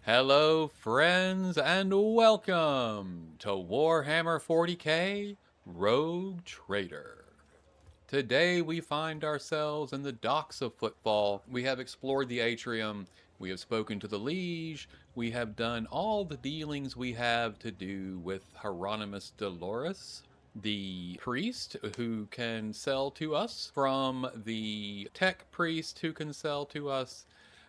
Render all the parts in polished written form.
Hello, friends, and welcome to Warhammer 40k Rogue Trader. Today we find ourselves in the docks of Footfall. We have explored the atrium, we have spoken to the liege, we have done all the dealings we have to do with Hieronymus Dolores, the priest who can sell to us, from the tech priest who can sell to us,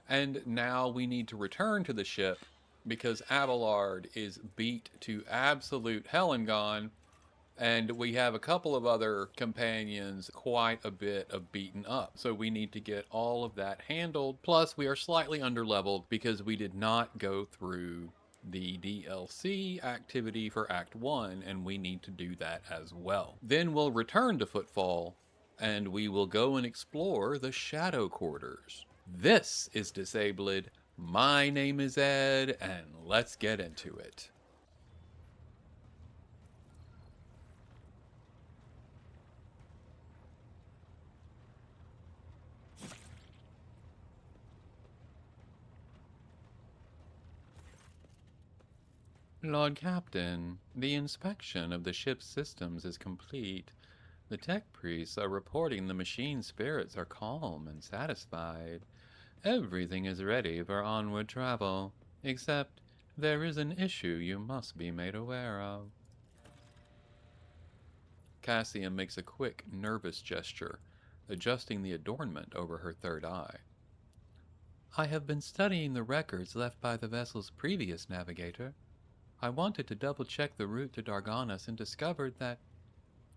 and now we need to return to the ship because Abelard is beat to absolute hell and gone, and we have a couple of other companions quite a bit of beaten up. So we need to get all of that handled. Plus, we are slightly underleveled because we did not go through the DLC activity for Act 1, and we need to do that as well. Then we'll return to Footfall, and we will go and explore the Shadow Quarters. This is Disabled. My name is Ed, and let's get into it. Lord Captain, the inspection of the ship's systems is complete. The tech priests are reporting the machine spirits are calm and satisfied. Everything is ready for onward travel, except there is an issue you must be made aware of. Cassian makes a quick, nervous gesture, adjusting the adornment over her third eye. I have been studying the records left by the vessel's previous navigator. I wanted to double-check the route to Darganas and discovered that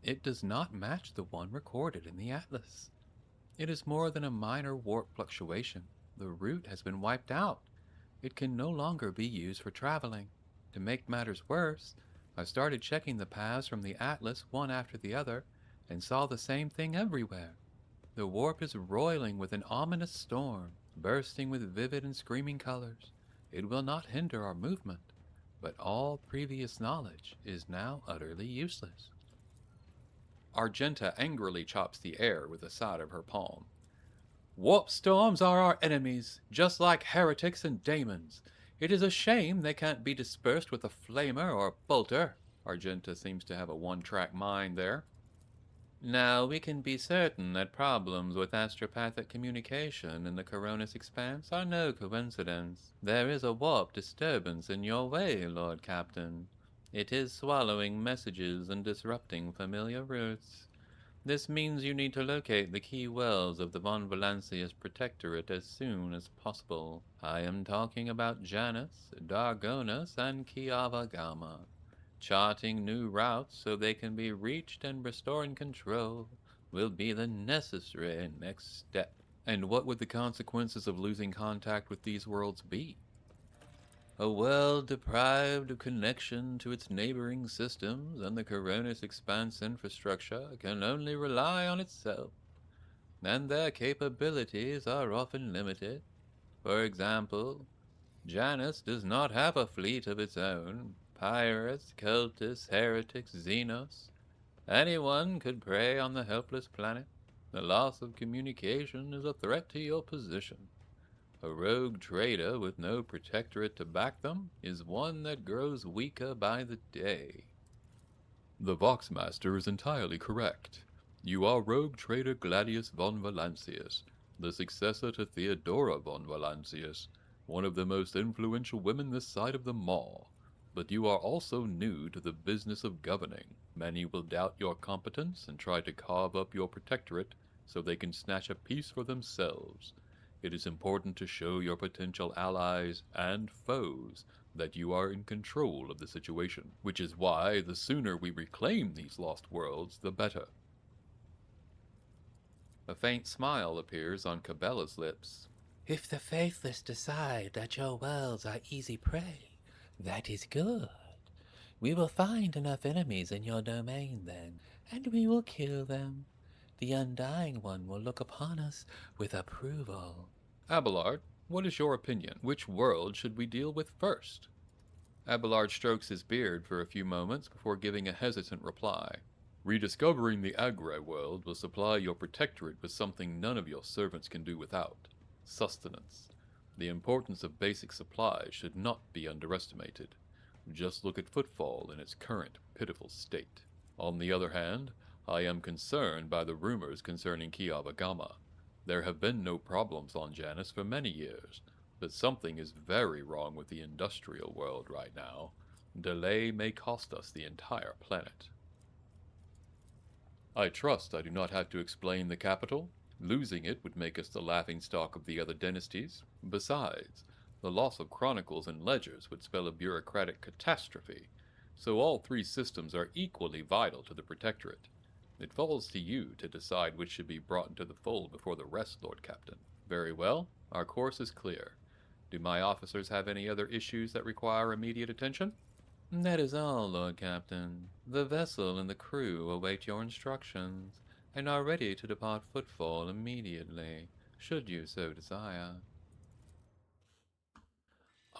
it does not match the one recorded in the atlas. It is more than a minor warp fluctuation. The route has been wiped out. It can no longer be used for traveling. To make matters worse, I started checking the paths from the atlas one after the other and saw the same thing everywhere. The warp is roiling with an ominous storm, bursting with vivid and screaming colors. It will not hinder our movement, but all previous knowledge is now utterly useless. Argenta angrily chops the air with the side of her palm. Warp storms are our enemies, just like heretics and daemons. It is a shame they can't be dispersed with a flamer or a bolter. Argenta seems to have a one-track mind there. Now we can be certain that problems with astropathic communication in the Coronis expanse are no coincidence. There is a warp disturbance in your way, Lord Captain. It is swallowing messages and disrupting familiar routes. This means you need to locate the key wells of the Von Valancius Protectorate as soon as possible. I am talking about Janus, Dargonus, and Kiava Gamma. Charting new routes so they can be reached and restoring control will be the necessary next step. And what would the consequences of losing contact with these worlds be? A world deprived of connection to its neighboring systems and the Coronis Expanse infrastructure can only rely on itself, and their capabilities are often limited. For example, Janus does not have a fleet of its own. Pirates, cultists, heretics, Xenos. Anyone could prey on the helpless planet. The loss of communication is a threat to your position. A rogue trader with no protectorate to back them is one that grows weaker by the day. The Voxmaster is entirely correct. You are rogue trader Gladius von Valancius, the successor to Theodora von Valancius, one of the most influential women this side of the Maw. But you are also new to the business of governing. Many will doubt your competence and try to carve up your protectorate so they can snatch a piece for themselves. It is important to show your potential allies and foes that you are in control of the situation, which is why the sooner we reclaim these lost worlds, the better. A faint smile appears on Cabela's lips. If the faithless decide that your worlds are easy prey, that is good. We will find enough enemies in your domain then, and we will kill them. The Undying One will look upon us with approval. Abelard, what is your opinion? Which world should we deal with first? Abelard strokes his beard for a few moments before giving a hesitant reply. Rediscovering the Agre world will supply your protectorate with something none of your servants can do without: sustenance. The importance of basic supplies should not be underestimated. Just look at footfall in its current pitiful state. On the other hand, I am concerned by the rumors concerning Kiabagama. There have been no problems on Janus for many years, but something is very wrong with the industrial world right now. Delay may cost us the entire planet. I trust I do not have to explain the capital. Losing it would make us the laughingstock of the other dynasties. Besides, the loss of chronicles and ledgers would spell a bureaucratic catastrophe, so all three systems are equally vital to the Protectorate. It falls to you to decide which should be brought into the fold before the rest, Lord Captain. Very well, our course is clear. Do my officers have any other issues that require immediate attention? That is all, Lord Captain. The vessel and the crew await your instructions, and are ready to depart footfall immediately, should you so desire.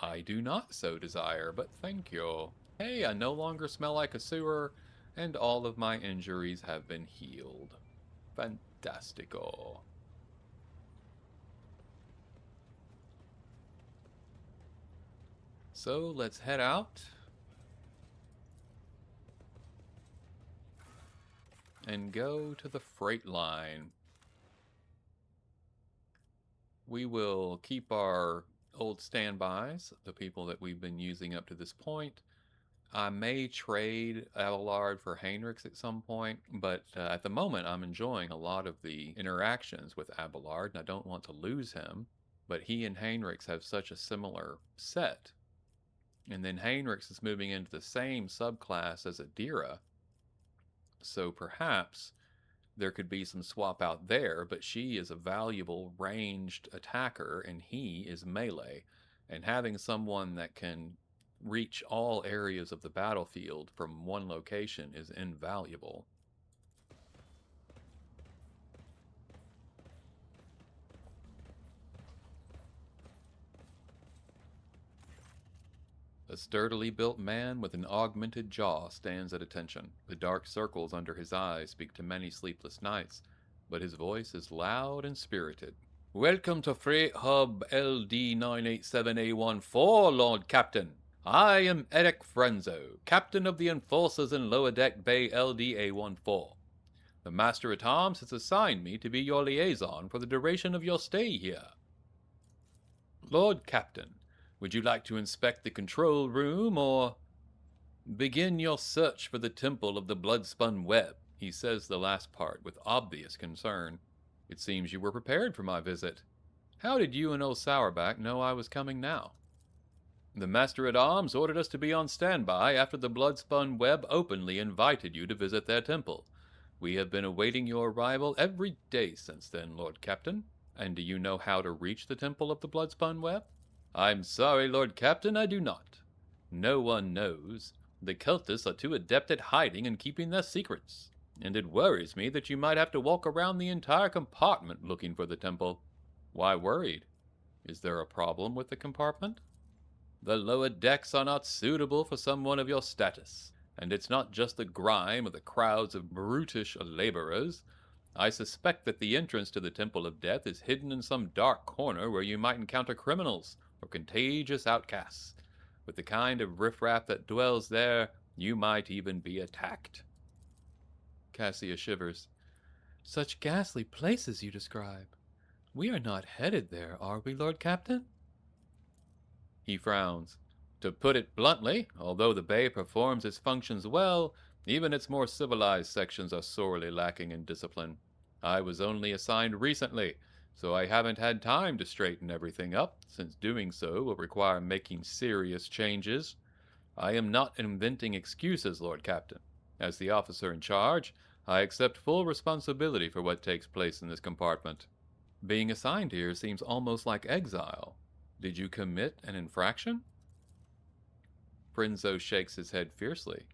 I do not so desire, but thank you. Hey, I no longer smell like a sewer, and all of my injuries have been healed. Fantastico. So let's head out and go to the Freightline. We will keep our old standbys, the people that we've been using up to this point. I may trade Abelard for Heinrichs at some point, but at the moment I'm enjoying a lot of the interactions with Abelard, and I don't want to lose him. But he and Heinrichs have such a similar set. And then Heinrichs is moving into the same subclass as Adira, so perhaps there could be some swap out there, but she is a valuable ranged attacker and he is melee. And having someone that can reach all areas of the battlefield from one location is invaluable. A sturdily built man with an augmented jaw stands at attention. The dark circles under his eyes speak to many sleepless nights, but his voice is loud and spirited. Welcome to Freight Hub LD987A14, Lord Captain. I am Eric Frenzo, Captain of the Enforcers in Lower Deck Bay LDA14. The Master-at-Arms has assigned me to be your liaison for the duration of your stay here. Lord Captain, would you like to inspect the control room, or begin your search for the Temple of the Bloodspun Web? He says the last part with obvious concern. It seems you were prepared for my visit. How did you and old Sourback know I was coming now? The Master-at-Arms ordered us to be on standby after the Bloodspun Web openly invited you to visit their temple. We have been awaiting your arrival every day since then, Lord Captain. And do you know how to reach the Temple of the Bloodspun Web? I'm sorry, Lord Captain, I do not. No one knows. The cultists are too adept at hiding and keeping their secrets, and it worries me that you might have to walk around the entire compartment looking for the temple. Why worried? Is there a problem with the compartment? The lower decks are not suitable for someone of your status, and it's not just the grime of the crowds of brutish laborers. I suspect that the entrance to the Temple of Death is hidden in some dark corner where you might encounter criminals or contagious outcasts. With the kind of riffraff that dwells there, you might even be attacked. Cassia shivers. Such ghastly places you describe. We are not headed there, are we, Lord Captain? He frowns. To put it bluntly, although the bay performs its functions well, even its more civilized sections are sorely lacking in discipline. I was only assigned recently, so I haven't had time to straighten everything up, since doing so will require making serious changes. I am not inventing excuses, Lord Captain. As the officer in charge, I accept full responsibility for what takes place in this compartment. Being assigned here seems almost like exile. Did you commit an infraction? Frenzo shakes his head fiercely.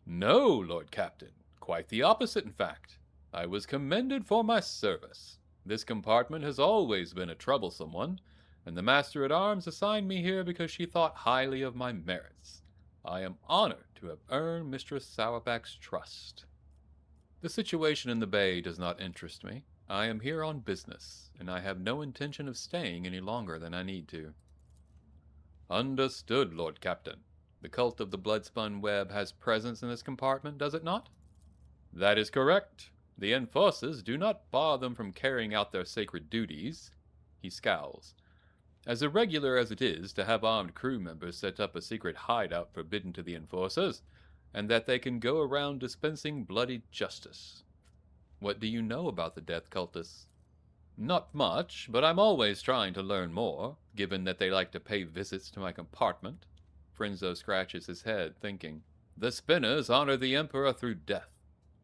No, Lord Captain. Quite the opposite, in fact. I was commended for my service. This compartment has always been a troublesome one, and the Master-at-Arms assigned me here because she thought highly of my merits. I am honored to have earned Mistress Sourback's trust. The situation in the bay does not interest me. I am here on business, and I have no intention of staying any longer than I need to. Understood, Lord Captain. The cult of the Bloodspun Web has presence in this compartment, does it not? That is correct. The enforcers do not bar them from carrying out their sacred duties. He scowls. As irregular as it is to have armed crew members set up a secret hideout forbidden to the enforcers, and that they can go around dispensing bloody justice. What do you know about the death cultists? Not much, but I'm always trying to learn more, given that they like to pay visits to my compartment. Frenzo scratches his head, thinking. The Spinners honor the Emperor through death.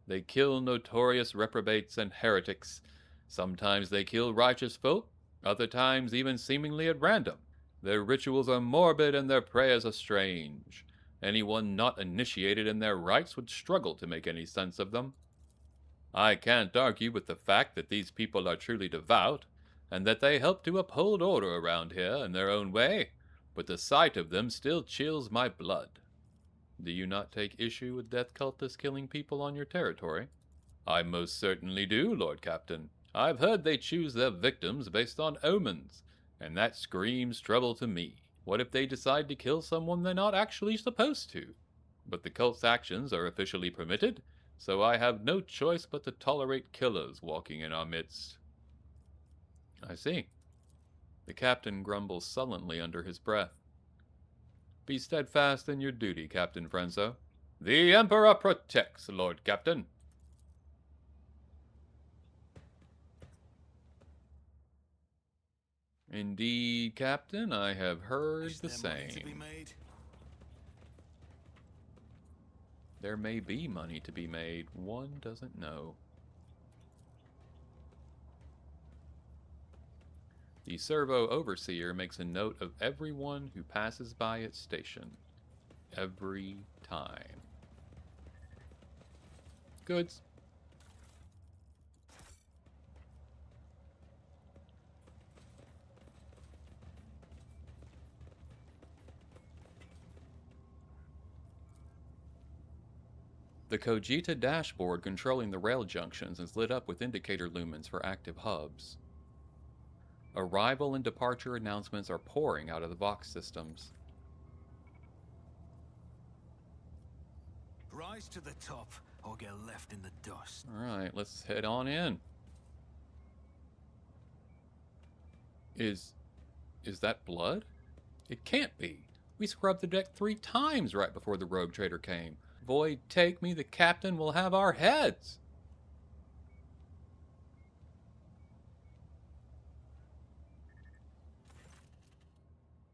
They kill notorious reprobates and heretics. Sometimes they kill righteous folk, other times even seemingly at random. Their rituals are morbid and their prayers are strange. Anyone not initiated in their rites would struggle to make any sense of them. I can't argue with the fact that these people are truly devout, and that they help to uphold order around here in their own way, but the sight of them still chills my blood. Do you not take issue with death cultists killing people on your territory? I most certainly do, Lord Captain. I've heard they choose their victims based on omens, and that screams trouble to me. What if they decide to kill someone they're not actually supposed to? But the cult's actions are officially permitted, so I have no choice but to tolerate killers walking in our midst. I see. The captain grumbles sullenly under his breath. Be steadfast in your duty, Captain Frenzo. The Emperor protects, Lord Captain. Indeed, Captain, I have heard the same. There may be money to be made. One doesn't know. The servo overseer makes a note of everyone who passes by its station. Every time. Goods. The Cogita dashboard controlling the rail junctions is lit up with indicator lumens for active hubs. Arrival and departure announcements are pouring out of the box systems. Rise to the top or get left in the dust. Alright, let's head on in. Is that blood? It can't be. We scrubbed the deck 3 times right before the rogue trader came. Void take me, the captain will have our heads.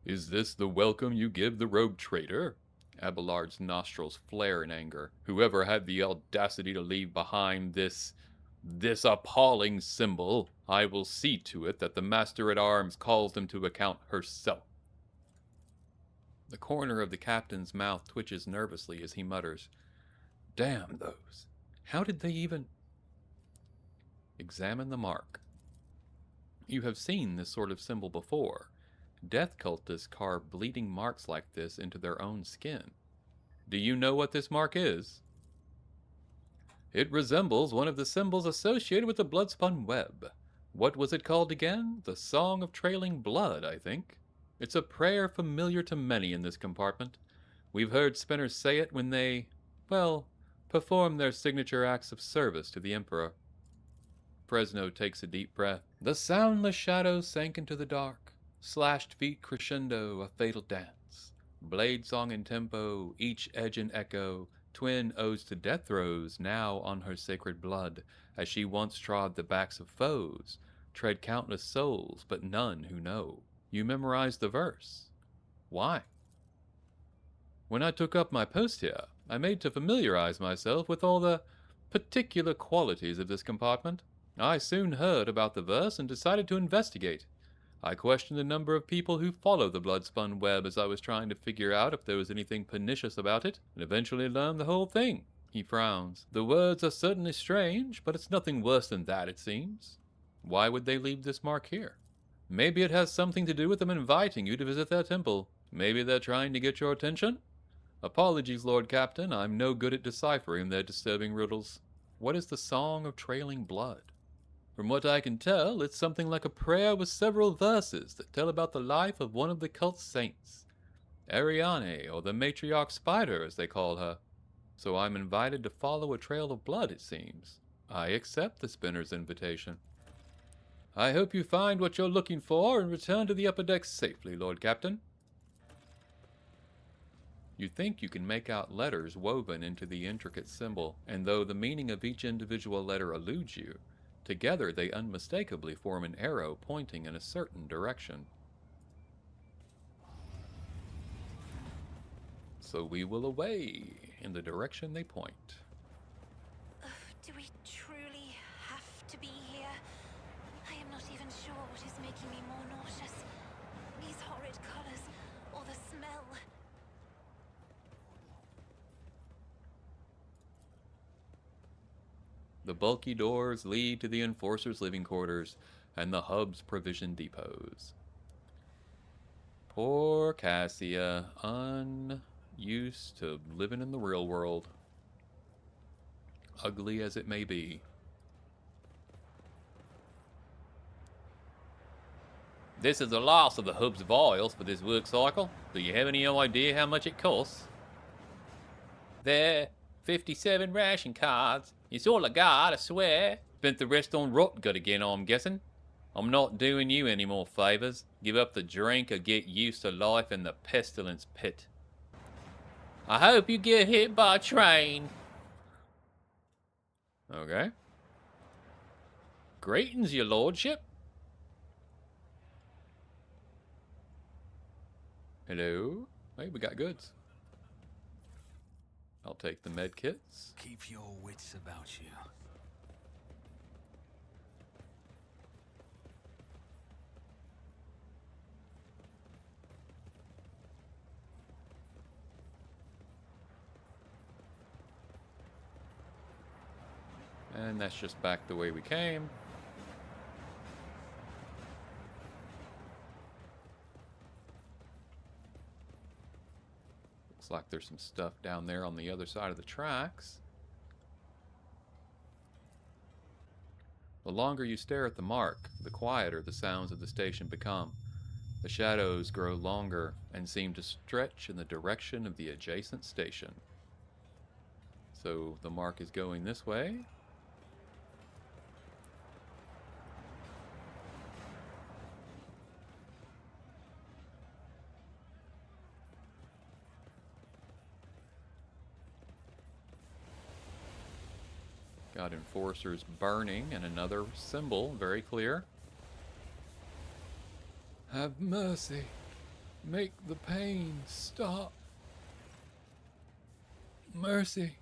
Is this the welcome you give the rogue trader? Abelard's nostrils flare in anger. Whoever had the audacity to leave behind this appalling symbol, I will see to it that the Master-at-Arms calls them to account herself. The corner of the captain's mouth twitches nervously as he mutters, Damn those. How did they even... Examine the mark. You have seen this sort of symbol before. Death cultists carve bleeding marks like this into their own skin. Do you know what this mark is? It resembles one of the symbols associated with the Bloodspun Web. What was it called again? The Song of Trailing Blood, I think. It's a prayer familiar to many in this compartment. We've heard spinners say it when they, well, perform their signature acts of service to the Emperor. Fresno takes a deep breath. The soundless shadows sank into the dark. Slashed feet crescendo, a fatal dance. Blade song and tempo, each edge and echo. Twin odes to death throes, now on her sacred blood, as she once trod the backs of foes. Tread countless souls, but none who know. You memorized the verse. Why? When I took up my post here, I made to familiarize myself with all the particular qualities of this compartment. I soon heard about the verse and decided to investigate. I questioned a number of people who follow the Bloodspun Web as I was trying to figure out if there was anything pernicious about it, and eventually learned the whole thing. He frowns. The words are certainly strange, but it's nothing worse than that, it seems. Why would they leave this mark here? Maybe it has something to do with them inviting you to visit their temple. Maybe they're trying to get your attention? Apologies, Lord Captain, I'm no good at deciphering their disturbing riddles. What is the Song of Trailing Blood? From what I can tell, it's something like a prayer with several verses that tell about the life of one of the cult's saints. Ariane, or the matriarch spider, as they call her. So I'm invited to follow a trail of blood, it seems. I accept the spinner's invitation. I hope you find what you're looking for and return to the upper decks safely, Lord Captain. You think you can make out letters woven into the intricate symbol, and though the meaning of each individual letter eludes you, together they unmistakably form an arrow pointing in a certain direction. So we will away in the direction they point. Do we truly have to be here? I am not even sure what is making me more nauseous. These horrid colors, or the smell. The bulky doors lead to the Enforcer's living quarters and the hub's provision depots. Poor Cassia, unused to living in the real world, ugly as it may be. This is the last of the hub's vials for this work cycle. Do you have any idea how much it costs? There, 57 ration cards. It's all I got, I swear. Spent the rest on rot gut again, I'm guessing. I'm not doing you any more favors. Give up the drink or get used to life in the pestilence pit. I hope you get hit by a train. Okay. Greetings, your lordship. Hello? Hey, we got goods. I'll take the med kits. Keep your wits about you. And that's just back the way we came. Looks like there's some stuff down there on the other side of the tracks. The longer you stare at the mark, the quieter the sounds of the station become. The shadows grow longer and seem to stretch in the direction of the adjacent station. So the mark is going this way. Got enforcers burning and another symbol, very clear. Have mercy. Make the pain stop. Mercy.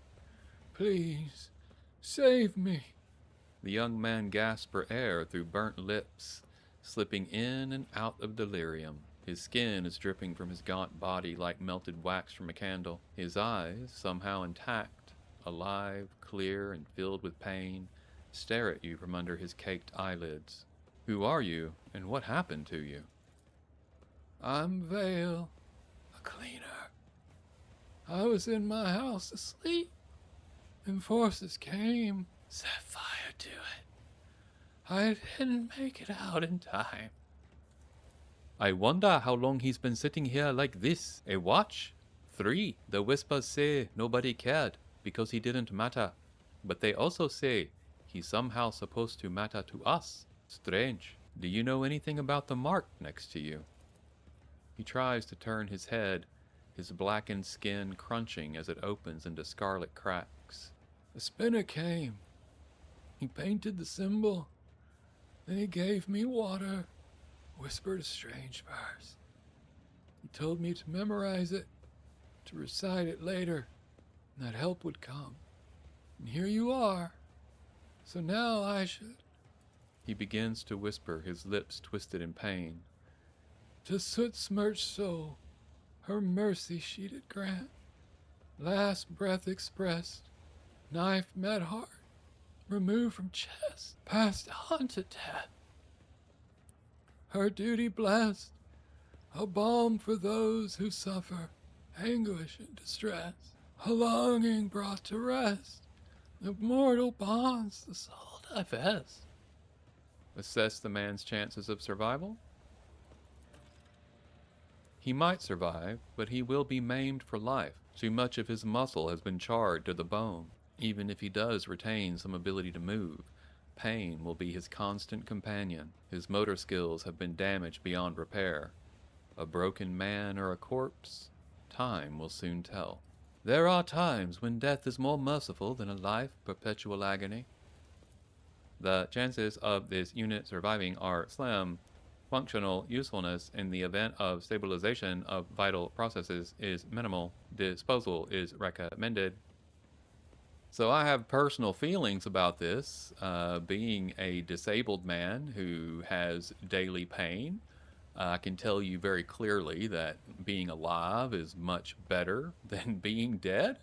Please. Save me. The young man gasped for air through burnt lips, slipping in and out of delirium. His skin is dripping from his gaunt body like melted wax from a candle. His eyes, somehow intact, alive, clear, and filled with pain, stare at you from under his caked eyelids. Who are you, and what happened to you? I'm Vale, a cleaner. I was in my house asleep. Enforcers came, set fire to it. I didn't make it out in time. I wonder how long he's been sitting here like this. A watch? 3. The whispers say nobody cared because he didn't matter. But they also say he's somehow supposed to matter to us. Strange. Do you know anything about the mark next to you? He tries to turn his head, his blackened skin crunching as it opens into scarlet cracks. The spinner came. He painted the symbol. Then he gave me water, whispered a strange verse. He told me to memorize it, to recite it later, and that help would come. And here you are. So now I should... He begins to whisper, his lips twisted in pain. To soot-smirched soul, her mercy she did grant. Last breath expressed, knife met heart, removed from chest, passed on to death. Her duty blessed, a balm for those who suffer anguish and distress, a longing brought to rest, of mortal bonds the soul divest. Assess the man's chances of survival. He might survive, but he will be maimed for life. Too much of his muscle has been charred to the bone. Even if he does retain some ability to move, pain will be his constant companion. His motor skills have been damaged beyond repair. A broken man or a corpse? Time will soon tell. There are times when death is more merciful than a life of perpetual agony. The chances of this unit surviving are slim. Functional usefulness in the event of stabilization of vital processes is minimal. Disposal is recommended. So I have personal feelings about this. Being a disabled man who has daily pain, I can tell you very clearly that being alive is much better than being dead.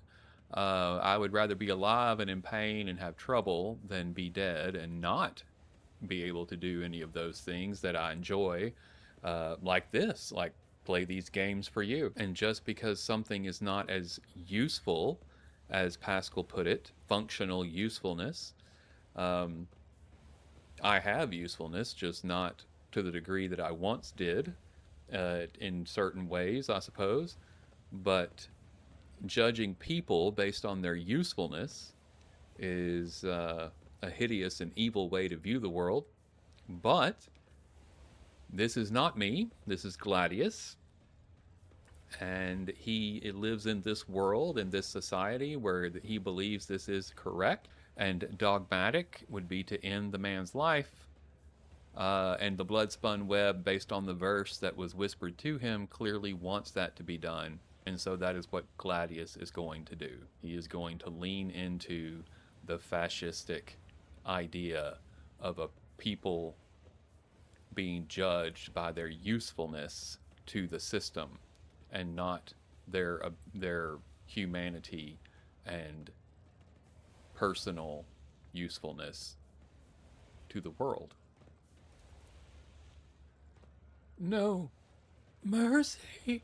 I would rather be alive and in pain and have trouble than be dead and not be able to do any of those things that I enjoy, like this, like play these games for you. And just because something is not as useful as Pascal put it, functional usefulness, I have usefulness, just not to the degree that I once did, in certain ways, I suppose. But judging people based on their usefulness is a hideous and evil way to view the world. But this is not me. This is Gladius. And he lives in this world, in this society, where he believes this is correct. And dogmatic would be to end the man's life. And the blood-spun web, based on the verse that was whispered to him, clearly wants that to be done. And so that is what Gladius is going to do. He is going to lean into the fascistic idea of a people being judged by their usefulness to the system and not their humanity and personal usefulness to the world. No mercy.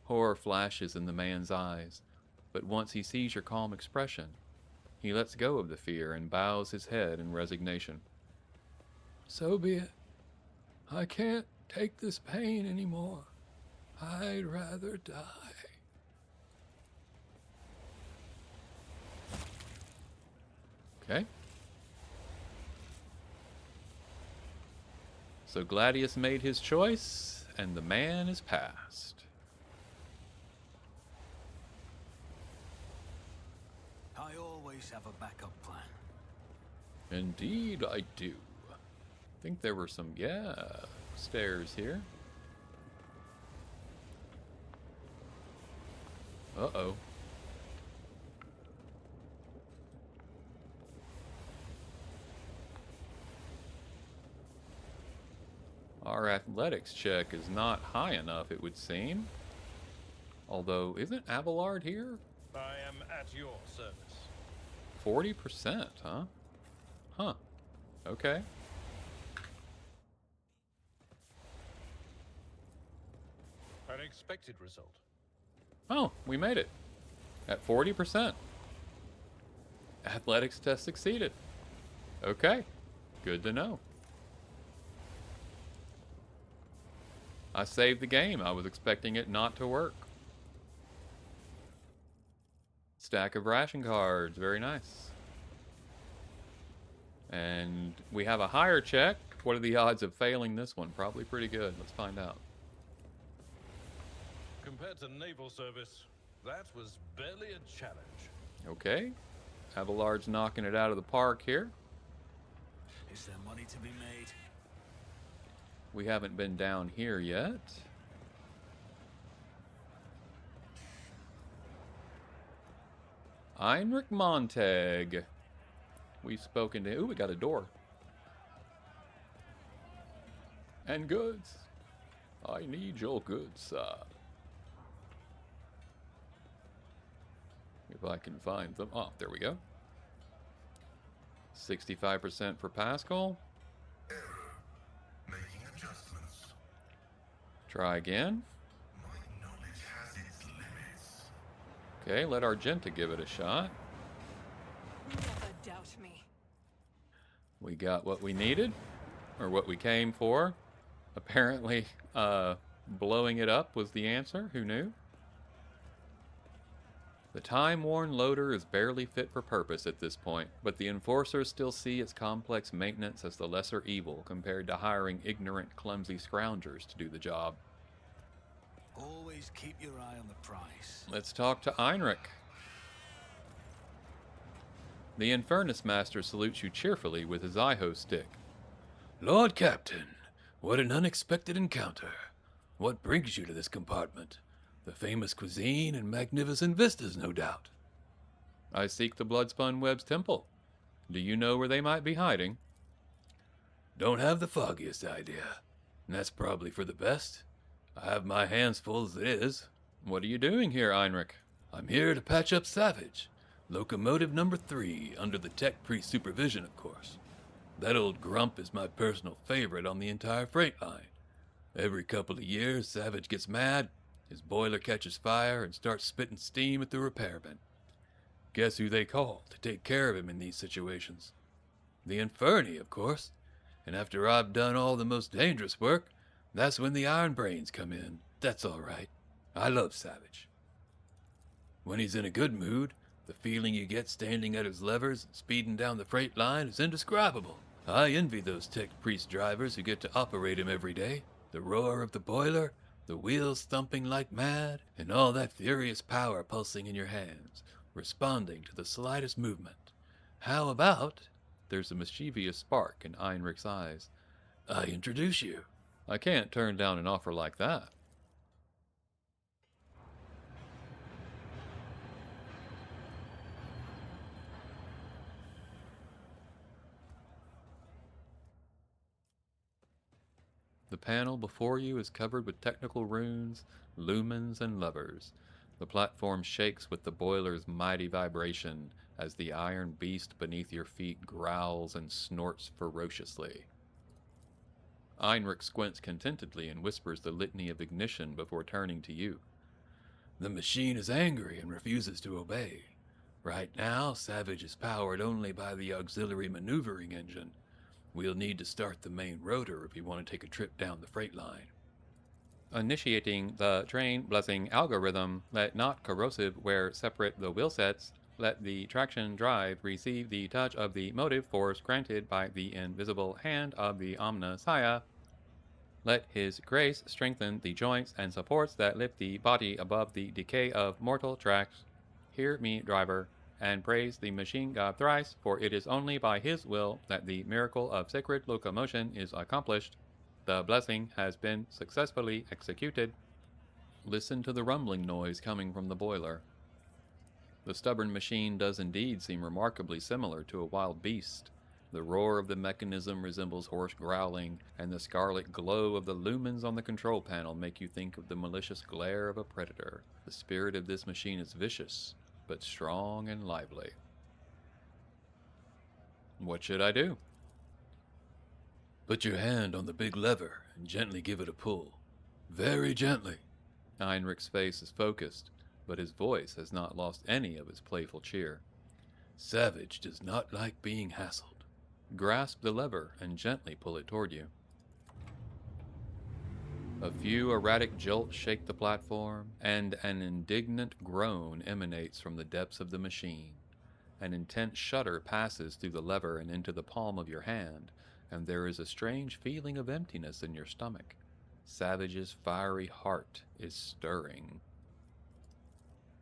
Horror flashes in the man's eyes, but once he sees your calm expression, he lets go of the fear and bows his head in resignation. So be it. I can't take this pain anymore. I'd rather die. Okay. So Gladius made his choice, and the man is passed. I always have a backup plan. Indeed I do. I think there were some, stairs here. Uh-oh. Our athletics check is not high enough, it would seem. Although, isn't Abelard here? I am at your service. 40%, huh? Huh. Okay. An expected result. Oh, we made it. At 40%. Athletics test succeeded. Okay. Good to know. I saved the game. I was expecting it not to work. Stack of ration cards. Very nice. And we have a higher check. What are the odds of failing this one? Probably pretty good. Let's find out. Compared to naval service, that was barely a challenge. Okay. Abelard's knocking it out of the park here. Is there money to be made? We haven't been down here yet. Einrich Montag. We've spoken to... Ooh, we got a door. And goods. I need your goods, sir. If I can find them. Oh, there we go. 65% for Pascal. Error. Making adjustments. Try again. My knowledge has its limits. Okay, let Argenta give it a shot. Never doubt me. We got what we needed. or what we came for. Apparently, blowing it up was the answer. Who knew? The time-worn loader is barely fit for purpose at this point, but the enforcers still see its complex maintenance as the lesser evil compared to hiring ignorant, clumsy scroungers to do the job. Always keep your eye on the price. Let's talk to Einrich. The Infernus Master salutes you cheerfully with his Iho stick. Lord Captain, what an unexpected encounter. What brings you to this compartment? The famous cuisine and magnificent vistas, no doubt. I seek the Bloodspun Web's temple. Do you know where they might be hiding? Don't have the foggiest idea. And that's probably for the best. I have my hands full as it is. What are you doing here, Einrich? I'm here to patch up Savage. Locomotive number 3, under the tech priest supervision, of course. That old grump is my personal favorite on the entire Freightline. Every couple of years, Savage gets mad, his boiler catches fire, and starts spitting steam at the repairman. Guess who they call to take care of him in these situations? The Inferni, of course. And after I've done all the most dangerous work, that's when the Iron Brains come in. That's all right. I love Savage. When he's in a good mood, the feeling you get standing at his levers and speeding down the freight line is indescribable. I envy those tech priest drivers who get to operate him every day. The roar of the boiler, the wheels thumping like mad, and all that furious power pulsing in your hands, responding to the slightest movement. How about... There's a mischievous spark in Einrich's eyes. I introduce you. I can't turn down an offer like that. The panel before you is covered with technical runes, lumens, and levers. The platform shakes with the boiler's mighty vibration as the iron beast beneath your feet growls and snorts ferociously. Einrich squints contentedly and whispers the litany of ignition before turning to you. The machine is angry and refuses to obey. Right now, Savage is powered only by the auxiliary maneuvering engine. We'll need to start the main rotor if you want to take a trip down the freight line. Initiating the train blessing algorithm, let not corrosive where separate the wheel sets, let the traction drive receive the touch of the motive force granted by the invisible hand of the Omnissiah. Let his grace strengthen the joints and supports that lift the body above the decay of mortal tracks. Hear me, driver, and praise the machine god thrice, for it is only by his will that the miracle of sacred locomotion is accomplished. The blessing has been successfully executed. Listen to the rumbling noise coming from the boiler. The stubborn machine does indeed seem remarkably similar to a wild beast. The roar of the mechanism resembles hoarse growling, and the scarlet glow of the lumens on the control panel make you think of the malicious glare of a predator. The spirit of this machine is vicious, but strong and lively. What should I do? Put your hand on the big lever and gently give it a pull. Very gently. Einrich's face is focused, but his voice has not lost any of its playful cheer. Savage does not like being hassled. Grasp the lever and gently pull it toward you. A few erratic jolts shake the platform, and an indignant groan emanates from the depths of the machine. An intense shudder passes through the lever and into the palm of your hand, and there is a strange feeling of emptiness in your stomach. Savage's fiery heart is stirring.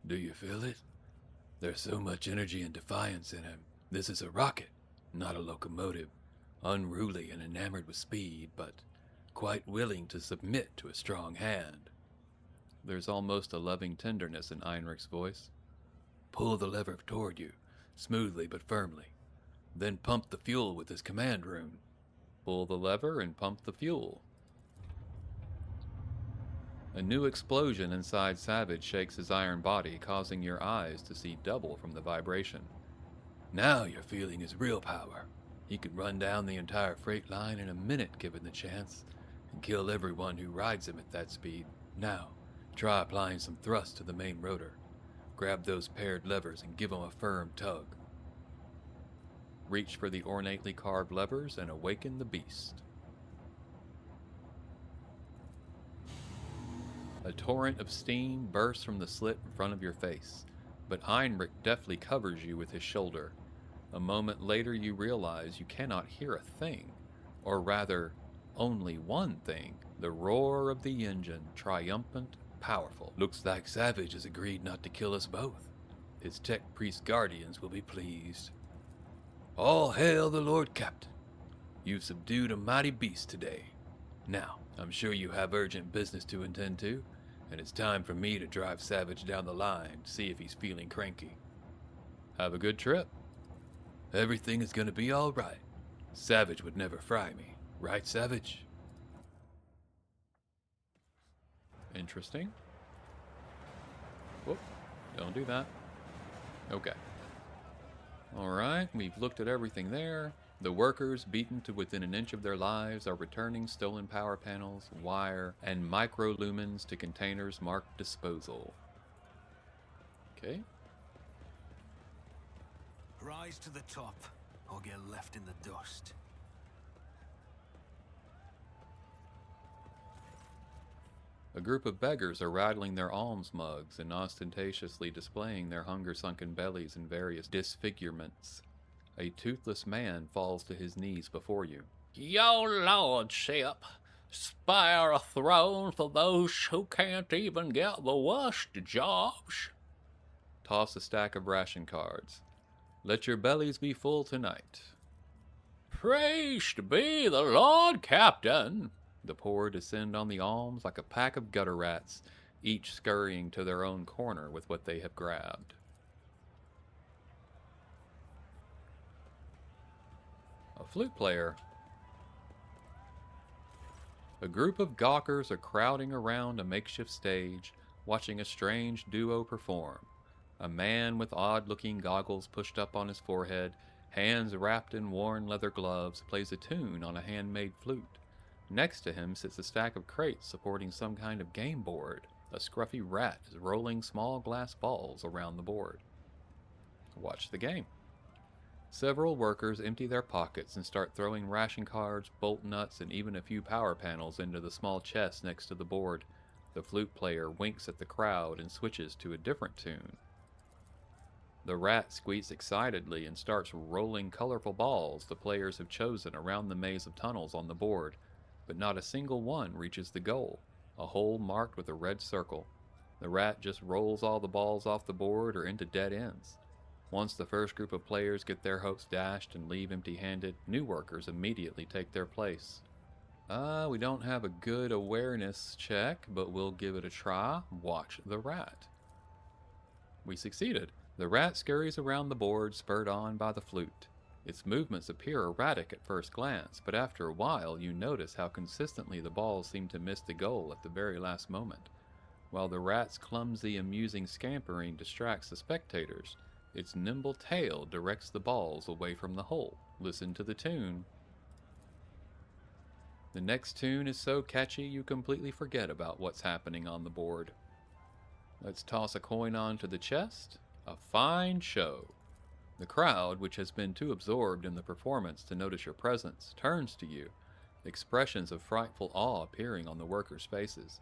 Do you feel it? There's so much energy and defiance in him. This is a rocket, not a locomotive, unruly and enamored with speed, but quite willing to submit to a strong hand. There's almost a loving tenderness in Einrich's voice. Pull the lever toward you, smoothly but firmly. Then pump the fuel with his command rune. Pull the lever and pump the fuel. A new explosion inside Savage shakes his iron body, causing your eyes to see double from the vibration. Now you're feeling his real power. He could run down the entire freight line in a minute given the chance, and kill everyone who rides him at that speed. Now, try applying some thrust to the main rotor. Grab those paired levers and give them a firm tug. Reach for the ornately carved levers and awaken the beast. A torrent of steam bursts from the slit in front of your face, but Einrich deftly covers you with his shoulder. A moment later you realize you cannot hear a thing, or rather, only one thing, the roar of the engine, triumphant, powerful. Looks like Savage has agreed not to kill us both. His tech priest guardians will be pleased. All hail the Lord Captain. You've subdued a mighty beast today. Now, I'm sure you have urgent business to attend to, and it's time for me to drive Savage down the line to see if he's feeling cranky. Have a good trip. Everything is gonna be all right. Savage would never fry me. Right, Savage? Interesting. Whoop. Don't do that. Okay. Alright, we've looked at everything there. The workers, beaten to within an inch of their lives, are returning stolen power panels, wire, and microlumens to containers marked disposal. Okay. Rise to the top, or get left in the dust. A group of beggars are rattling their alms mugs and ostentatiously displaying their hunger-sunken bellies in various disfigurements. A toothless man falls to his knees before you. Your lordship, spare a throne for those who can't even get the worst jobs. Toss a stack of ration cards. Let your bellies be full tonight. Praised be the Lord Captain. The poor descend on the alms like a pack of gutter rats, each scurrying to their own corner with what they have grabbed. A flute player. A group of gawkers are crowding around a makeshift stage, watching a strange duo perform. A man with odd-looking goggles pushed up on his forehead, hands wrapped in worn leather gloves, plays a tune on a handmade flute. Next to him sits a stack of crates supporting some kind of game board. A scruffy rat is rolling small glass balls around the board. Watch the game. Several workers empty their pockets and start throwing ration cards, bolt nuts, and even a few power panels into the small chest next to the board. The flute player winks at the crowd and switches to a different tune. The rat squeaks excitedly and starts rolling colorful balls the players have chosen around the maze of tunnels on the board, but not a single one reaches the goal, a hole marked with a red circle. The rat just rolls all the balls off the board or into dead ends. Once the first group of players get their hopes dashed and leave empty-handed, new workers immediately take their place. We don't have a good awareness check, but we'll give it a try. Watch the rat. We succeeded. The rat scurries around the board, spurred on by the flute. Its movements appear erratic at first glance, but after a while you notice how consistently the balls seem to miss the goal at the very last moment. While the rat's clumsy, amusing scampering distracts the spectators, its nimble tail directs the balls away from the hole. Listen to the tune. The next tune is so catchy you completely forget about what's happening on the board. Let's toss a coin onto the chest. A fine show. The crowd, which has been too absorbed in the performance to notice your presence, turns to you, expressions of frightful awe appearing on the workers' faces.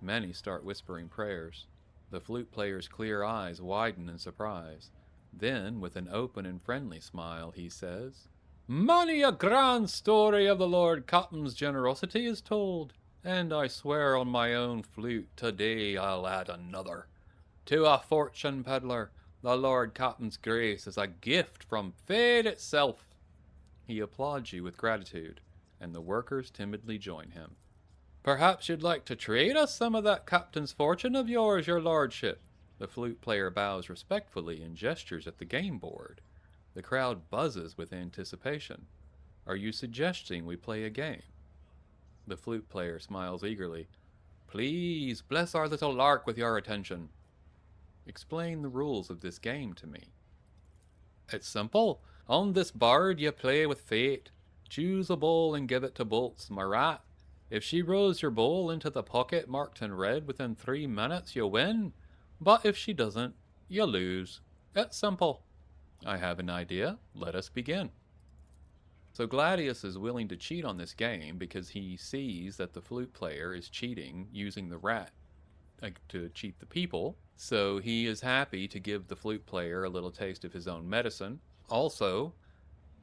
Many start whispering prayers. The flute player's clear eyes widen in surprise. Then, with an open and friendly smile, he says, "Many a grand story of the Lord Captain's generosity is told, and I swear on my own flute today I'll add another. To a fortune peddler, the Lord Captain's grace is a gift from fate itself." He applauds you with gratitude, and the workers timidly join him. "Perhaps you'd like to trade us some of that captain's fortune of yours, your lordship?" The flute player bows respectfully and gestures at the game board. The crowd buzzes with anticipation. "Are you suggesting we play a game?" The flute player smiles eagerly. "Please, bless our little lark with your attention." "Explain the rules of this game to me." "It's simple. On this board you play with fate. Choose a bowl and give it to Bolts, my rat. If she rolls your bowl into the pocket marked in red within 3 minutes, you win. But if she doesn't, you lose. It's simple." "I have an idea. Let us begin." So Gladius is willing to cheat on this game because he sees that the flute player is cheating using the rat. to cheat the people. So he is happy to give the flute player a little taste of his own medicine. Also,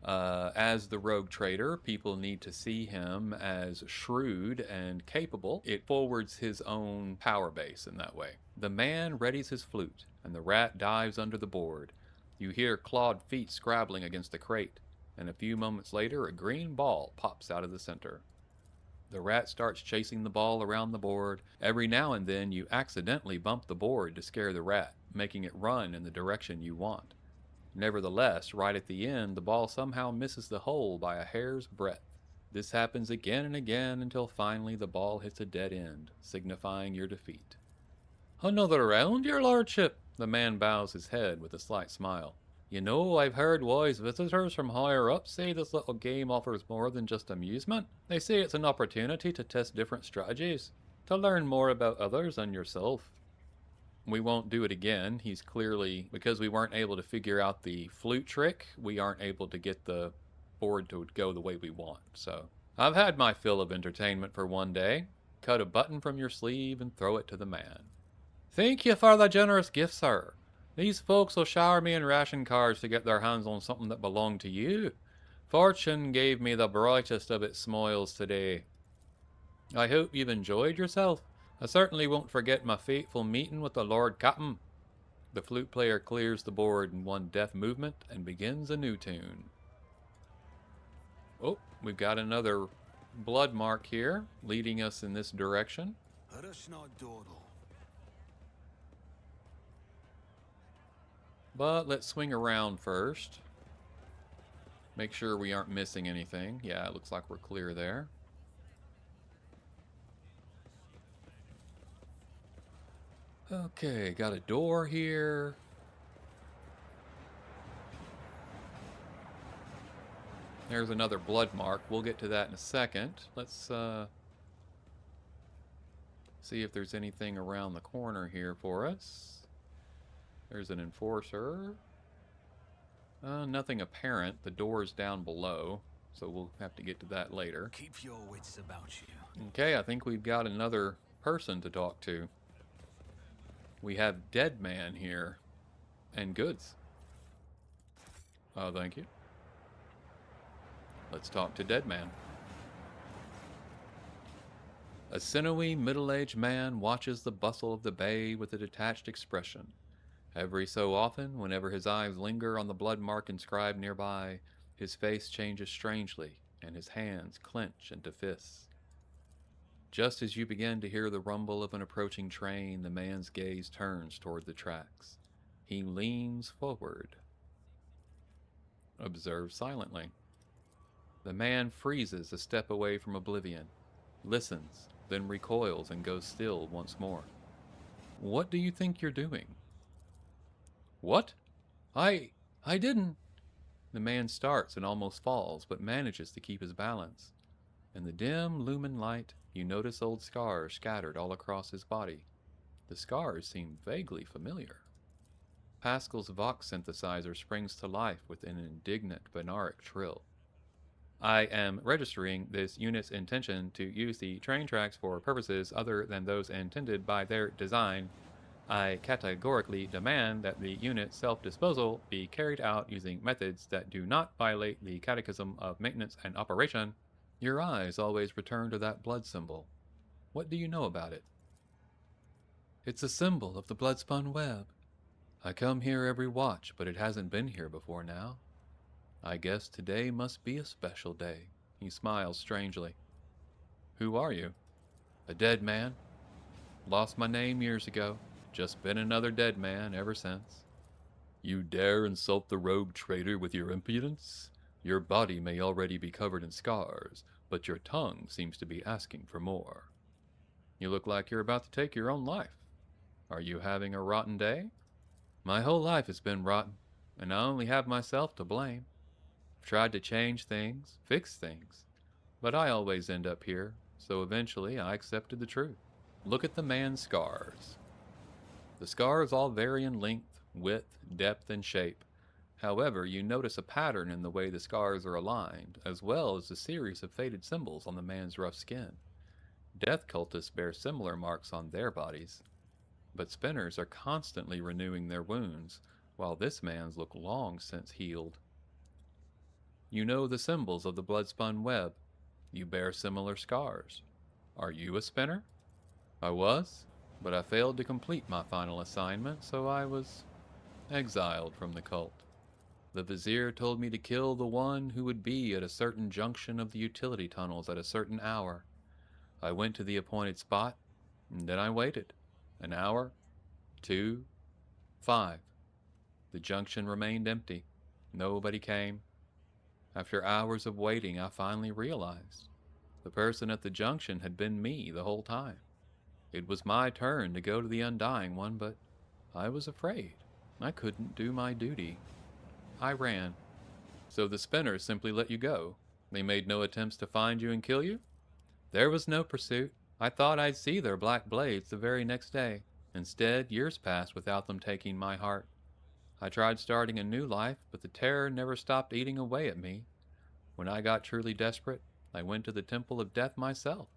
as the rogue trader, people need to see him as shrewd and capable. It forwards his own power base in that way. The man readies his flute, and the rat dives under the board. You hear clawed feet scrabbling against the crate, and a few moments later, a green ball pops out of the center. The rat starts chasing the ball around the board. Every now and then, you accidentally bump the board to scare the rat, making it run in the direction you want. Nevertheless, right at the end, the ball somehow misses the hole by a hair's breadth. This happens again and again until finally the ball hits a dead end, signifying your defeat. Another round, your lordship? The man bows his head with a slight smile. You know, I've heard wise visitors from higher up say this little game offers more than just amusement. They say it's an opportunity to test different strategies, to learn more about others and yourself. We won't do it again. He's clearly, because we weren't able to figure out the flute trick, we aren't able to get the board to go the way we want. So, I've had my fill of entertainment for one day. Cut a button from your sleeve and throw it to the man. Thank you for the generous gift, sir. These folks will shower me in ration cards to get their hands on something that belonged to you. Fortune gave me the brightest of its smiles today. I hope you've enjoyed yourself. I certainly won't forget my fateful meeting with the Lord Captain. The flute player clears the board in one deft movement and begins a new tune. Oh, we've got another blood mark here, leading us in this direction. But let's swing around first. Make sure we aren't missing anything. Yeah, it looks like we're clear there. Okay, got a door here. There's another blood mark. We'll get to that in a second. Let's see if there's anything around the corner here for us. There's an enforcer. Nothing apparent. The door's down below, so we'll have to get to that later. Keep your wits about you. Okay, I think we've got another person to talk to. We have Dead Man here. And goods. Oh, thank you. Let's talk to Dead Man. A sinewy, middle-aged man watches the bustle of the bay with a detached expression. Every so often, whenever his eyes linger on the blood mark inscribed nearby, his face changes strangely, and his hands clench into fists. Just as you begin to hear the rumble of an approaching train, the man's gaze turns toward the tracks. He leans forward. Observe silently. The man freezes a step away from oblivion, listens, then recoils and goes still once more. What do you think you're doing? What? I didn't. The man starts and almost falls, but manages to keep his balance. In the dim lumen light, you notice old scars scattered all across his body. The scars seem vaguely familiar. Pascal's Vox synthesizer springs to life with an indignant Benaric trill. I am registering this unit's intention to use the train tracks for purposes other than those intended by their design. I categorically demand that the unit's self-disposal be carried out using methods that do not violate the Catechism of Maintenance and Operation. Your eyes always return to that blood symbol. What do you know about it? It's a symbol of the blood-spun web. I come here every watch, but it hasn't been here before now. I guess today must be a special day. He smiles strangely. Who are you? A dead man. Lost my name years ago. Just been another dead man ever since. You dare insult the rogue trader with your impudence? Your body may already be covered in scars, but your tongue seems to be asking for more. You look like you're about to take your own life. Are you having a rotten day? My whole life has been rotten, and I only have myself to blame. I've tried to change things, fix things, but I always end up here, so eventually I accepted the truth. Look at the man's scars. The scars all vary in length, width, depth, and shape. However, you notice a pattern in the way the scars are aligned, as well as a series of faded symbols on the man's rough skin. Death cultists bear similar marks on their bodies. but spinners are constantly renewing their wounds, while this man's look long since healed. You know the symbols of the blood-spun web. You bear similar scars. Are you a spinner? I was, but I failed to complete my final assignment, so I was exiled from the cult. The Vizier told me to kill the one who would be at a certain junction of the utility tunnels at a certain hour. I went to the appointed spot, and then I waited. An hour, 2, 5. The junction remained empty. Nobody came. After hours of waiting, I finally realized the person at the junction had been me the whole time. It was my turn to go to the Undying One, but I was afraid. I couldn't do my duty. I ran. So the spinners simply let you go. They made no attempts to find you and kill you? There was no pursuit. I thought I'd see their black blades the very next day. Instead, years passed without them taking my heart. I tried starting a new life, but the terror never stopped eating away at me. When I got truly desperate, I went to the Temple of Death myself.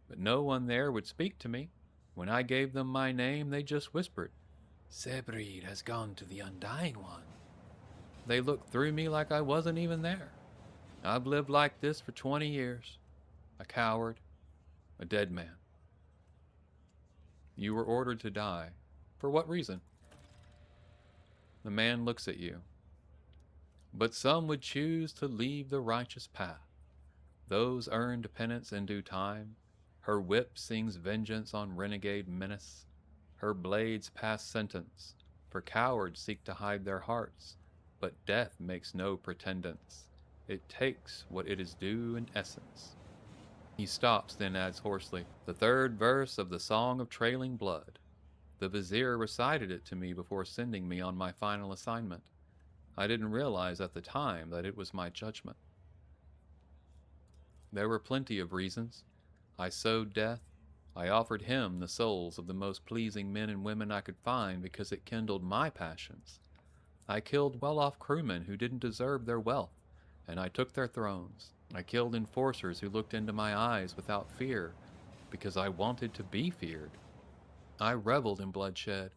But no one there would speak to me. When I gave them my name, they just whispered, Sebrid has gone to the Undying One. They looked through me like I wasn't even there. I've lived like this for 20 years. A coward. A dead man. You were ordered to die. For what reason? The man looks at you. But some would choose to leave the righteous path. Those earned penance in due time. Her whip sings vengeance on renegade menace. Her blades pass sentence. For cowards seek to hide their hearts. But death makes no pretendance. It takes what it is due in essence. He stops, then adds hoarsely, the third verse of the Song of Trailing Blood. The Vizier recited it to me before sending me on my final assignment. I didn't realize at the time that it was my judgment. There were plenty of reasons. I sowed death. I offered him the souls of the most pleasing men and women I could find because it kindled my passions. I killed well-off crewmen who didn't deserve their wealth, and I took their thrones. I killed enforcers who looked into my eyes without fear, because I wanted to be feared. I reveled in bloodshed.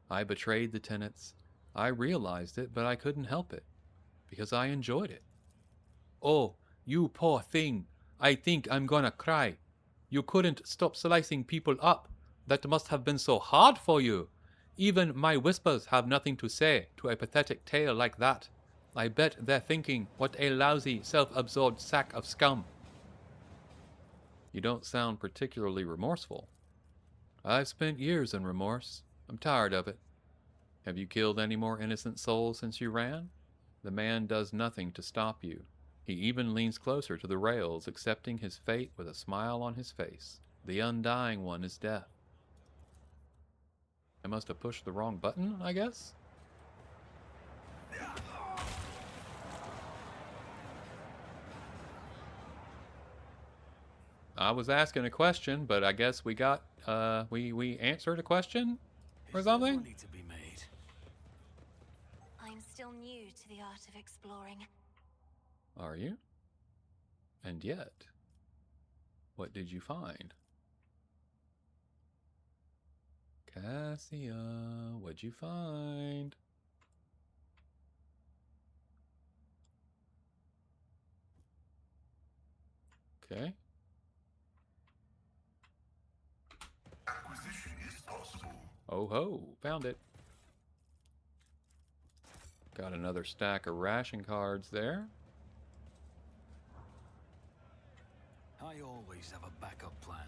I betrayed the tenets. I realized it, but I couldn't help it, because I enjoyed it. Oh, you poor thing. I think I'm gonna cry. You couldn't stop slicing people up. That must have been so hard for you. Even my whispers have nothing to say to a pathetic tale like that. I bet they're thinking, what a lousy, self-absorbed sack of scum. You don't sound particularly remorseful. I've spent years in remorse. I'm tired of it. Have you killed any more innocent souls since you ran? The man does nothing to stop you. He even leans closer to the rails, accepting his fate with a smile on his face. The Undying One is death. I must have pushed the wrong button, I guess? I was asking a question, but I guess we got, we answered a question or something? Money to be made. I'm still new to the art of exploring. Are you? And yet, what did you find? Cassia, what'd you find? Okay. Acquisition is possible. Oh ho, found it. Got another stack of ration cards there. I always have a backup plan.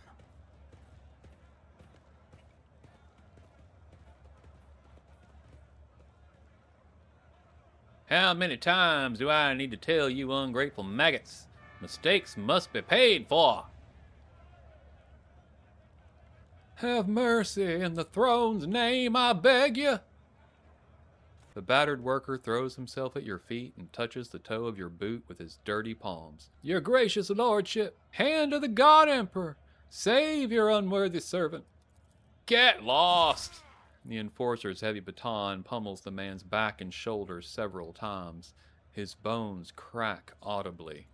How many times do I need to tell you ungrateful maggots? Mistakes must be paid for. Have mercy in the throne's name, I beg you. The battered worker throws himself at your feet and touches the toe of your boot with his dirty palms. Your gracious lordship, hand of the God Emperor, save your unworthy servant. Get lost! The enforcer's heavy baton pummels the man's back and shoulders several times. His bones crack audibly.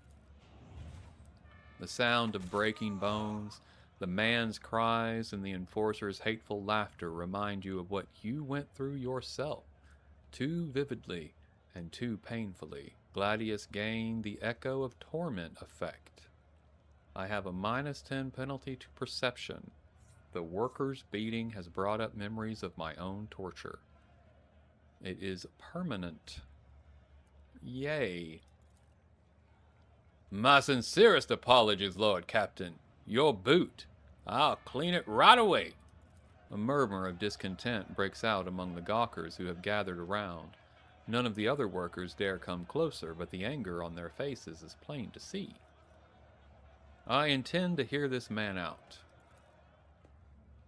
The sound of breaking bones, The man's cries and the enforcer's hateful laughter remind you of what you went through yourself. Too vividly and too painfully, Gladius gained the Echo of Torment effect. I have a -10 penalty to perception. The worker's beating has brought up memories of my own torture. It is permanent. Yay. My sincerest apologies, Lord Captain. Your boot. I'll clean it right away. A murmur of discontent breaks out among the gawkers who have gathered around. None of the other workers dare come closer, but the anger on their faces is plain to see. I intend to hear this man out.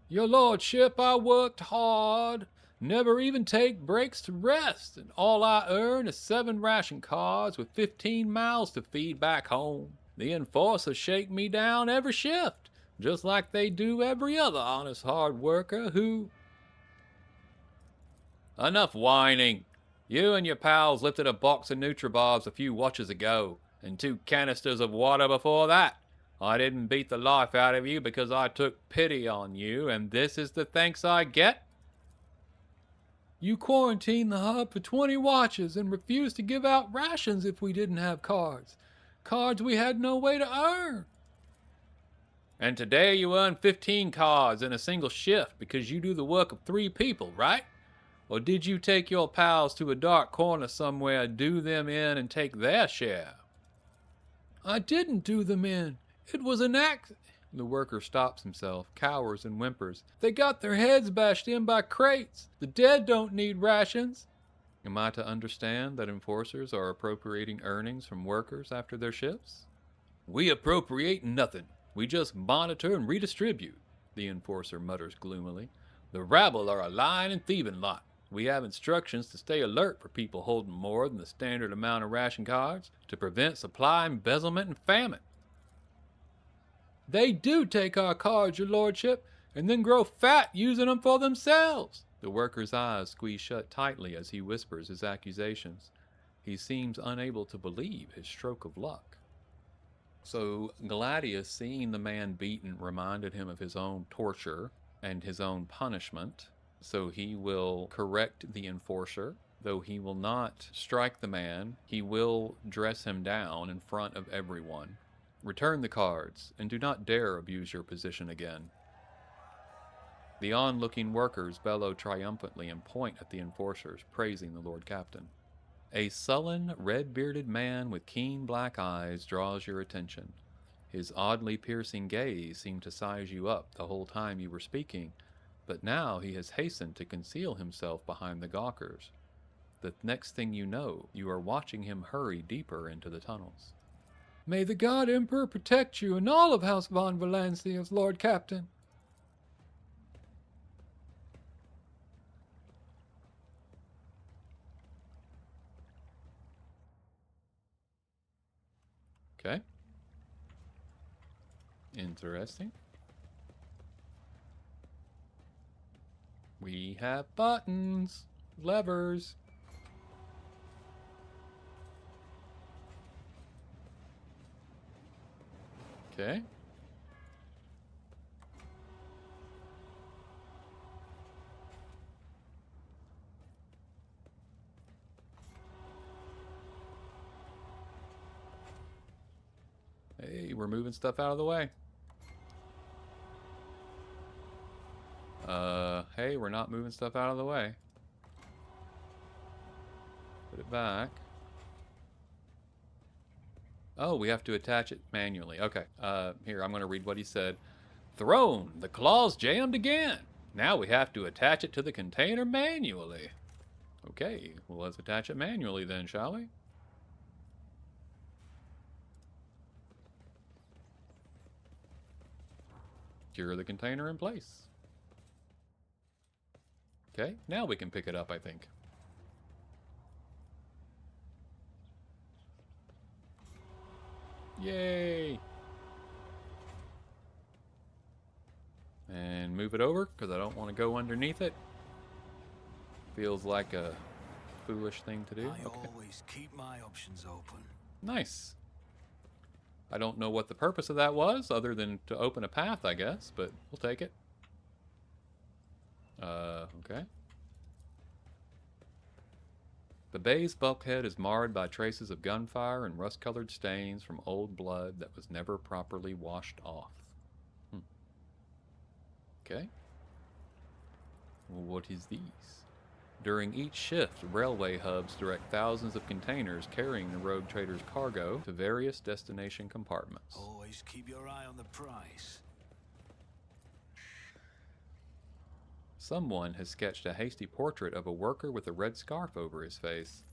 Your lordship, I worked hard, never even take breaks to rest, and all I earn is 7 ration cards with 15 mouths to feed back home. The enforcers shake me down every shift, just like they do every other honest hard worker who... Enough whining. You and your pals lifted a box of Nutribobs a few watches ago, and 2 canisters of water before that. I didn't beat the life out of you because I took pity on you, and this is the thanks I get? You quarantined the hub for 20 watches and refused to give out rations if we didn't have cards. Cards we had no way to earn. And today you earn 15 cards in a single shift because you do the work of 3 people, right? Or did you take your pals to a dark corner somewhere, do them in, and take their share? I didn't do them in. It was an accident. The worker stops himself, cowers and whimpers. They got their heads bashed in by crates. The dead don't need rations. Am I to understand that enforcers are appropriating earnings from workers after their shifts? We appropriate nothing. We just monitor and redistribute, the enforcer mutters gloomily. The rabble are a lying and thieving lot. We have instructions to stay alert for people holding more than the standard amount of ration cards to prevent supply embezzlement and famine. They do take our cards, your lordship, and then grow fat using them for themselves. The worker's eyes squeeze shut tightly as he whispers his accusations. He seems unable to believe his stroke of luck. So Gladius, seeing the man beaten, reminded him of his own torture and his own punishment. So he will correct the enforcer. Though he will not strike the man, he will dress him down in front of everyone. Return the cards, and do not dare abuse your position again. The onlooking workers bellow triumphantly and point at the enforcers, praising the Lord Captain. A sullen, red-bearded man with keen black eyes draws your attention. His oddly piercing gaze seemed to size you up the whole time you were speaking, but now he has hastened to conceal himself behind the gawkers. The next thing you know, you are watching him hurry deeper into the tunnels. May the God Emperor protect you and all of House von Valancius, Lord Captain. Okay. Interesting. We have buttons, levers. Okay. Hey, we're moving stuff out of the way. Hey, we're not moving stuff out of the way. Put it back. Oh, we have to attach it manually. Okay, here, I'm going to read what he said. Thrown, the claw's jammed again. Now we have to attach it to the container manually. Okay, well, let's attach it manually then, shall we? Secure the container in place. Okay, now we can pick it up, I think. Yay! And move it over, because I don't want to go underneath it. Feels like a foolish thing to do. I Okay. always keep my options open. Nice. I don't know what the purpose of that was, other than to open a path, I guess, but we'll take it. Okay. The bay's bulkhead is marred by traces of gunfire and rust-colored stains from old blood that was never properly washed off. Okay. Well, what is these? During each shift, railway hubs direct thousands of containers carrying the rogue trader's cargo to various destination compartments. Always keep your eye on the prize. Someone has sketched a hasty portrait of a worker with a red scarf over his face.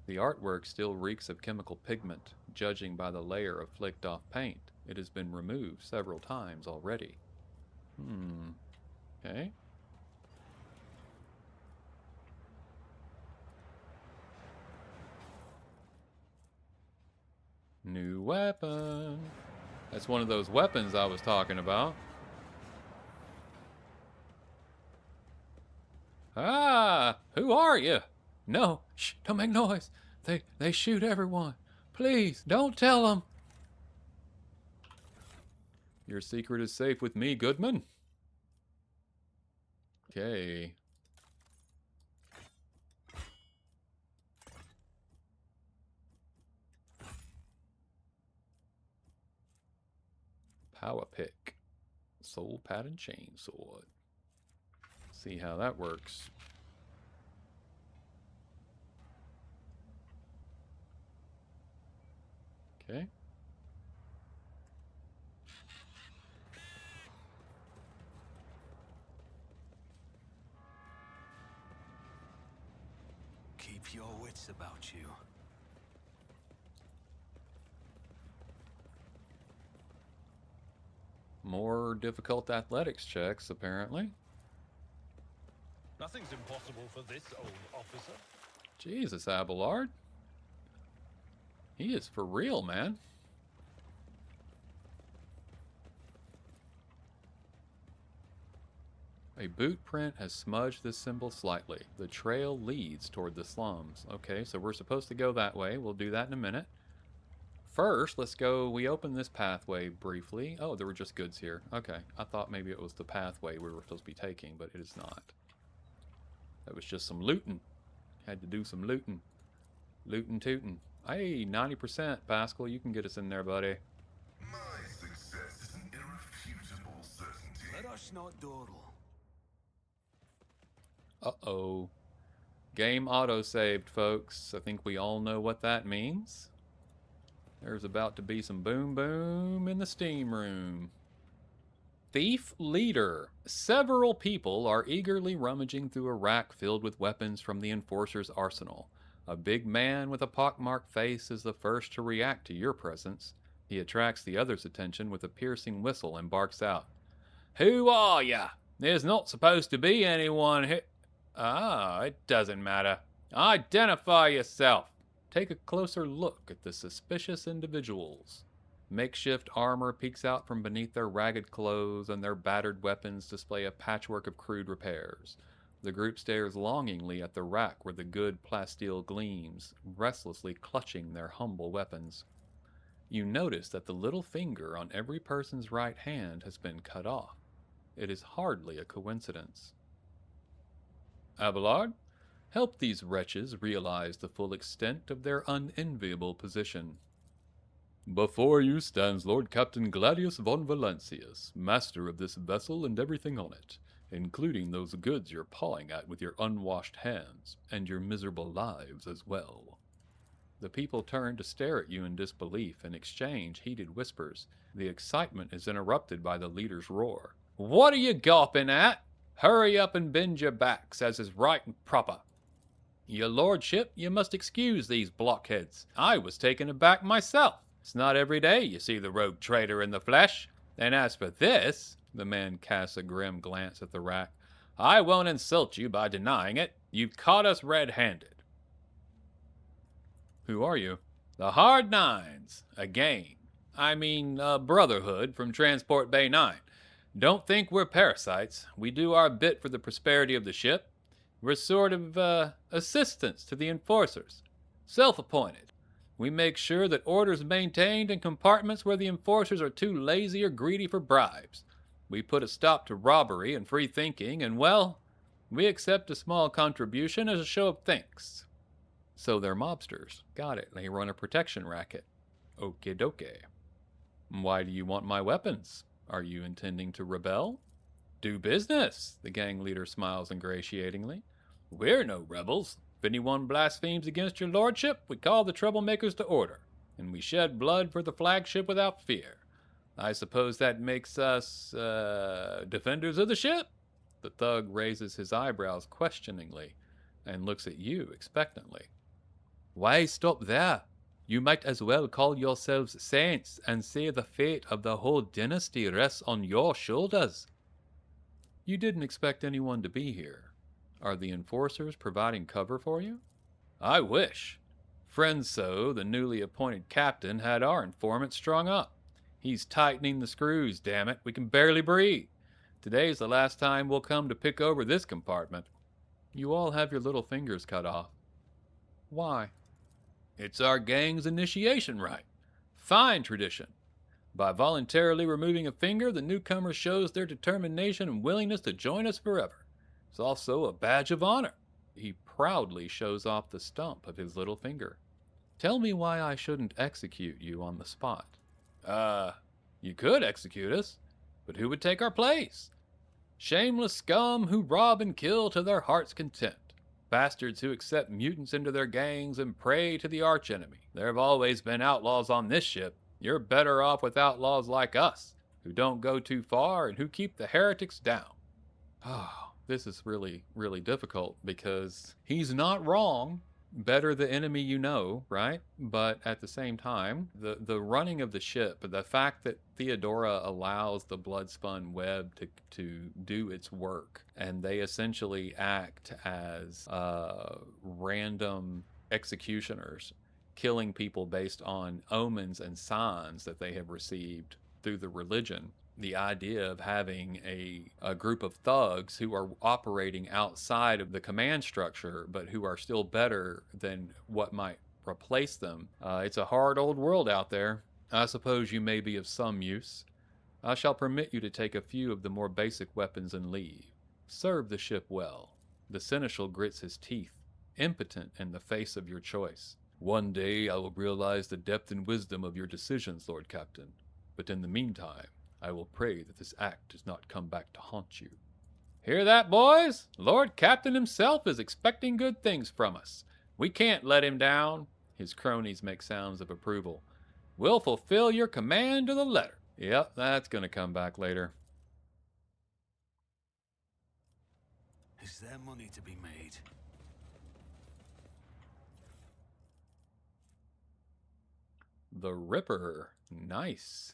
The artwork still reeks of chemical pigment, judging by the layer of flicked off paint. It has been removed several times already. Okay. New weapon. That's one of those weapons I was talking about. Ah, who are you? No, shh, don't make noise. They shoot everyone. Please, don't tell them. Your secret is safe with me, Goodman. Okay. Power pick. Soul pattern chainsword. See how that works. Okay. Keep your wits about you. More difficult athletics checks, apparently. Nothing's impossible for this old officer. Jesus, Abelard. He is for real, man. A boot print has smudged this symbol slightly. The trail leads toward the slums. Okay, so we're supposed to go that way. We'll do that in a minute. First, let's go. We opened this pathway briefly. Oh, there were just goods here. Okay, I thought maybe it was the pathway we were supposed to be taking, but it is not. That was just some looting. Had to do some looting. Lootin' tootin'. Hey, 90%, Pascal. You can get us in there, buddy. My success is an irrefutable certainty. Let us not dawdle. Uh-oh. Game auto-saved, folks. I think we all know what that means. There's about to be some boom boom in the steam room. Thief leader. Several people are eagerly rummaging through a rack filled with weapons from the enforcer's arsenal. A big man with a pockmarked face is the first to react to your presence. He attracts the others' attention with a piercing whistle and barks out, "Who are ya? There's not supposed to be anyone here." Ah, it doesn't matter. Identify yourself. Take a closer look at the suspicious individuals. Makeshift armor peeks out from beneath their ragged clothes, and their battered weapons display a patchwork of crude repairs. The group stares longingly at the rack where the good plasteel gleams, restlessly clutching their humble weapons. You notice that the little finger on every person's right hand has been cut off. It is hardly a coincidence. Abelard, help these wretches realize the full extent of their unenviable position. Before you stands Lord Captain Gladius von Valancius, master of this vessel and everything on it, including those goods you're pawing at with your unwashed hands, and your miserable lives as well. The people turn to stare at you in disbelief and exchange heated whispers. The excitement is interrupted by the leader's roar. "What are you gawping at? Hurry up and bend your backs, as is right and proper. Your lordship, you must excuse these blockheads. I was taken aback myself. It's not every day you see the rogue trader in the flesh. And as for this," the man casts a grim glance at the rack, "I won't insult you by denying it. You've caught us red-handed." Who are you? The Hard Nines. A gang. I mean, a brotherhood from Transport Bay 9. Don't think we're parasites. We do our bit for the prosperity of the ship. We're sort of, assistants to the enforcers. Self-appointed. We make sure that order's maintained in compartments where the enforcers are too lazy or greedy for bribes. We put a stop to robbery and free thinking, and well, we accept a small contribution as a show of thanks. So they're mobsters. Got it. They run a protection racket. Okie dokie. Why do you want my weapons? Are you intending to rebel? Do business, the gang leader smiles ingratiatingly. We're no rebels. If anyone blasphemes against your lordship, we call the troublemakers to order, and we shed blood for the flagship without fear. I suppose that makes us, defenders of the ship? The thug raises his eyebrows questioningly and looks at you expectantly. Why stop there? You might as well call yourselves saints and say the fate of the whole dynasty rests on your shoulders. You didn't expect anyone to be here. Are the enforcers providing cover for you? I wish. Friendso, the newly appointed captain, had our informant strung up. He's tightening the screws, damn it. We can barely breathe. Today's the last time we'll come to pick over this compartment. You all have your little fingers cut off. Why? It's our gang's initiation rite. Fine tradition. By voluntarily removing a finger, the newcomer shows their determination and willingness to join us forever. It's also a badge of honor. He proudly shows off the stump of his little finger. Tell me why I shouldn't execute you on the spot. You could execute us, but who would take our place? Shameless scum who rob and kill to their heart's content. Bastards who accept mutants into their gangs and pray to the archenemy. There have always been outlaws on this ship. You're better off with outlaws like us, who don't go too far and who keep the heretics down. Oh, this is really, really difficult because he's not wrong. Better the enemy you know, right? But at the same time, the running of the ship, the fact that Theodora allows the blood-spun web to do its work, and they essentially act as random executioners, killing people based on omens and signs that they have received through the religion. The idea of having a group of thugs who are operating outside of the command structure, but who are still better than what might replace them. It's a hard old world out there. I suppose you may be of some use. I shall permit you to take a few of the more basic weapons and leave. Serve the ship well. The seneschal grits his teeth, impotent in the face of your choice. One day I will realize the depth and wisdom of your decisions, Lord Captain. But in the meantime, I will pray that this act does not come back to haunt you. Hear that, boys? Lord Captain himself is expecting good things from us. We can't let him down. His cronies make sounds of approval. We'll fulfill your command to the letter. Yep, that's going to come back later. Is there money to be made? The Ripper. Nice.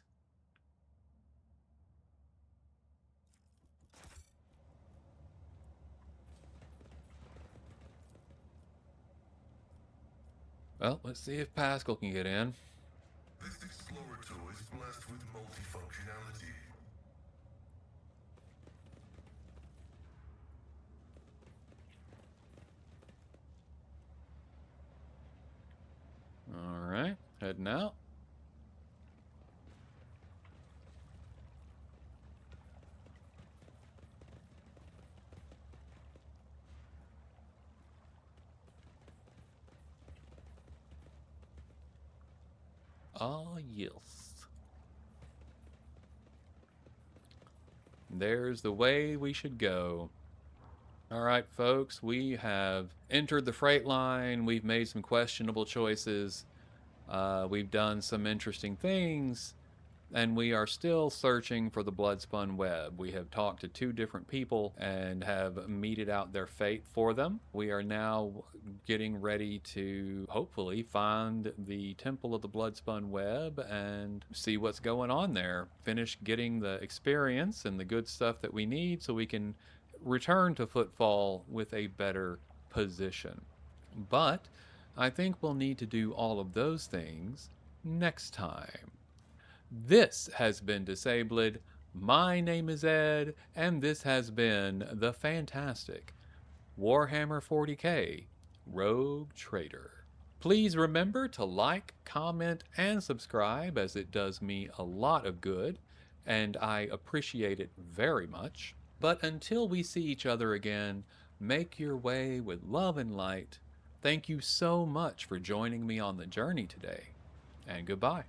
Well, let's see if Pascal can get in. This Explorator is blessed with multifunctionality. All right, heading out. Ah, yes. There's the way we should go. All right, folks, we have entered the Freightline. We've made some questionable choices. We've done some interesting things, and we are still searching for the blood-spun web. We have talked to 2 different people and have meted out their fate for them. We are now getting ready to hopefully find the Temple of the Blood-Spun Web and see what's going on there. Finish getting the experience and the good stuff that we need so we can return to Footfall with a better position. But I think we'll need to do all of those things next time. This has been Disabled. My name is Ed, and this has been the fantastic Warhammer 40k Rogue Trader. Please remember to like, comment, and subscribe, as it does me a lot of good, and I appreciate it very much. But until we see each other again, make your way with love and light. Thank you so much for joining me on the journey today, and goodbye.